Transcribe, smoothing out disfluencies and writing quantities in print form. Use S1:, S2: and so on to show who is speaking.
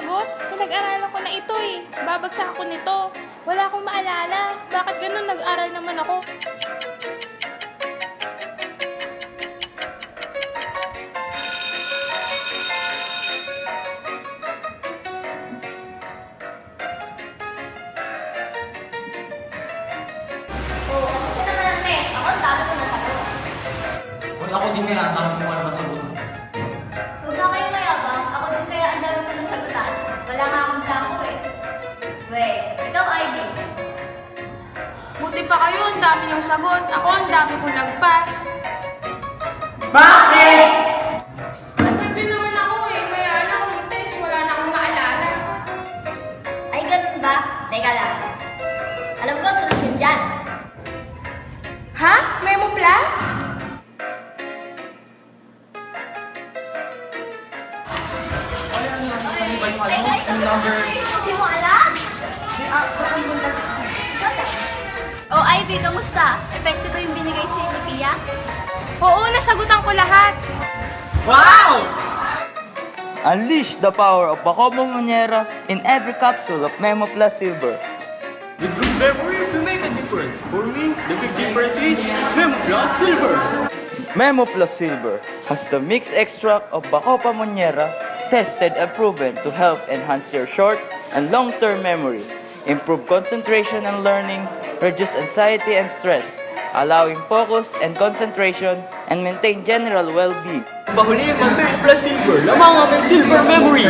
S1: sagot? Pinag-aralan ko na ito eh. Babagsak ako nito. Wala akong maalala. Bakit ganun? Nag-aral naman ako.
S2: Oo, kasi naman ang test. Ako, ang dami ko nasagot.
S3: Well, ako din kaya, dami ko kayo masagot.
S2: Huwag na kayong mayabang. Ako din kaya ang dami ko nasagutan. Wala nga akong blanco eh. Wait, ikaw, Ivy.
S1: Buti pa kayo, ang dami niyong sagot. Ako, ang dami kong nagpas.
S3: Bakit?
S1: Nag-review naman ako eh. Kaya alam kong test, wala na akong maalala.
S2: Ay, ganun ba? Teka lang. Alam ko, sunod yun dyan.
S1: Ha? Memo Plus?
S2: Teka, ikaw
S3: number?
S2: Hindi mo alam? Ikaw lang. Oh, Ivy, kamusta? Effective ba yung binigay sa'yo ni Pia?
S1: Oo, nasagutan ko lahat.
S3: Wow!
S4: Unleash the power of Bacomo Monera in every capsule of Memo Plus Silver.
S5: With good memory to make a difference. For me, the big difference is Memo Plus Silver.
S4: Memo Plus Silver has the mixed extract of Bacopa Monera, tested and proven to help enhance your short and long-term memory, improve concentration and learning, reduce anxiety and stress, allowing focus and concentration, and maintain general well-being.
S5: Pahuli, Memo Plus Silver. Lamang ang may silver memory.